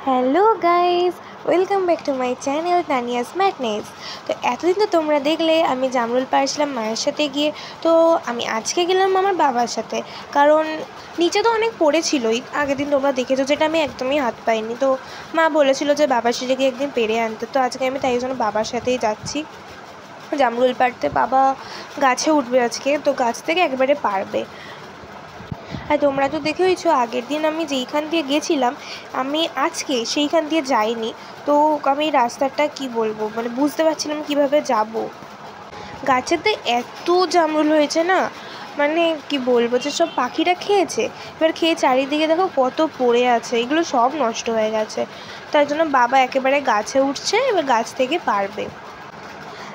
Hello guys, welcome back to my channel Tania's madness. তো এতদিন তো তোমরা দেখলে আমি জামরুল পাড়ছিলাম মায়ের সাথে গিয়ে। তো আমি আজকে গেলাম আমার বাবার সাথে, কারণ নিচে তো অনেক পড়েছিলই আগের দিন, তোমরা দেখেছো, যেটা আমি একদমই হাত পাইনি। তো মা বলেছিল যে বাবার সাথে গিয়ে একদিন পেরে আনতে, তো আজকে আমি তাই জন্য বাবার সাথেই যাচ্ছি জামরুল পাড়তে। বাবা গাছে উঠবে আজকে, তো গাছ থেকে একবারে পারবে। আর তোমরা তো দেখেইছো আগের দিন আমি যেইখান দিয়ে গেছিলাম, আমি আজকে সেইখান দিয়ে যাইনি। তো আমি রাস্তাটা কি বলবো, মানে বুঝতে পারছিলাম কিভাবে যাব। গাছেতে এত জামরুল হয়েছে না, মানে কি বলবো, যে সব পাখিরা খেয়েছে। এবার খেয়ে চারিদিকে দেখো কত পড়ে আছে, এগুলো সব নষ্ট হয়ে গেছে। তার জন্য বাবা একেবারে গাছে উঠছে, এবার গাছ থেকে পারবে।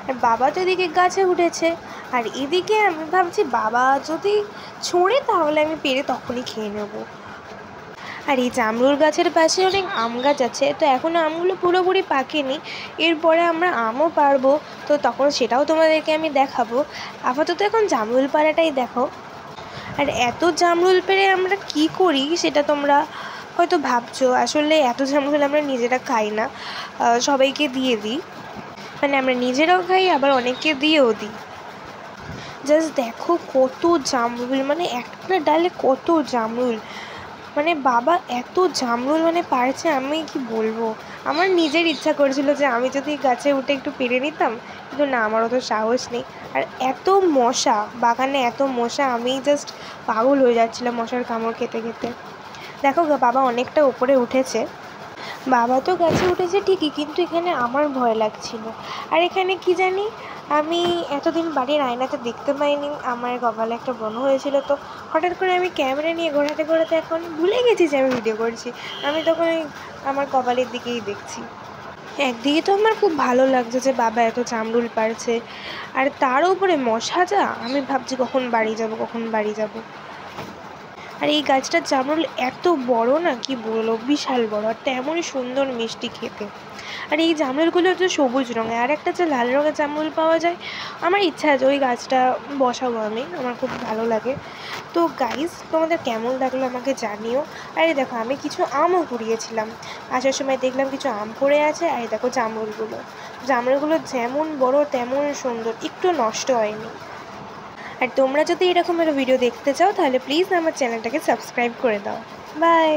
আর বাবা তো এদিকে গাছে উঠেছে, আর এদিকে আমি ভাবছি বাবা যদি ছোঁড়ে তাহলে আমি পেরে তখনই খেয়ে নেব। আর এই জামরুল গাছের পাশে অনেক আম গাছ আছে, তো এখনও আমগুলো পুরোপুরি পাকেনি। এরপরে আমরা আমও পারবো, তো তখন সেটাও তোমাদেরকে আমি দেখাবো। আপাতত এখন জামরুল পাড়াটাই দেখো। আর এত জামরুল পেড়ে আমরা কি করি সেটা তোমরা হয়তো ভাবছো। আসলে এত জামরুল আমরা নিজেরা খাই না, সবাইকে দিয়ে দিই। মানে আমরা নিজেরাও খাই, আবার অনেককে দিয়েও দিই। জাস্ট দেখো কত জামরুল, মানে একটা ডালে কত জামরুল। মানে বাবা এত জামরুল মানে পারছে, আমি কি বলবো। আমার নিজের ইচ্ছা করেছিল যে আমি যদি গাছে উঠে একটু পেরে নিতাম, কিন্তু না, আমার অত সাহস নেই। আর এত মশা বাগানে, এত মশা, আমি জাস্ট পাগল হয়ে যাচ্ছিলাম মশার কামড় খেতে খেতে। দেখো বাবা অনেকটা উপরে উঠেছে। বাবা তো গাছে উঠেছে ঠিকই, কিন্তু এখানে আমার ভয় লাগছিল। আর এখানে কি জানি, আমি এতদিন বাড়ির আয়নাতে দেখতে পাইনি, আমার কপালে একটা ব্রণ হয়েছিল। তো হঠাৎ করে আমি ক্যামেরা নিয়ে ঘোরাতে ঘোরাতে এখন ভুলে গেছি যে আমি ভিডিও করছি। আমি তখন আমার কপালের দিকেই দেখছি। একদিকে তো আমার খুব ভালো লাগছে যে বাবা এত জামরুল পারছে, আর তার উপরে মশা যা, আমি ভাবছি কখন বাড়ি যাব, কখন বাড়ি যাব। আর এই গাছটার জামরুল এত বড় না, কি বলবো, বিশাল বড়, আর তেমনই সুন্দর মিষ্টি খেতে। আর এই জামরুলগুলো হচ্ছে সবুজ রঙের, আর একটা যে লাল রঙের জামরুল পাওয়া যায়, আমার ইচ্ছা আছে ওই গাছটা বসাবো আমি, আমার খুব ভালো লাগে। তো গাইস, তোমাদের কেমন লাগলো আমাকে জানিও। আর এই দেখো আমি কিছু আমও কুড়িয়েছিলাম, আসার সময় দেখলাম কিছু আম পড়ে আছে। আর এই দেখো জামরুলগুলো যেমন বড় তেমন সুন্দর, একটু নষ্ট হয়নি। আর তোমরা যদি এরকম একটা ভিডিও দেখতে চাও তাহলে প্লিজ আমার চ্যানেলটাকে সাবস্ক্রাইব করে দাও। বাই।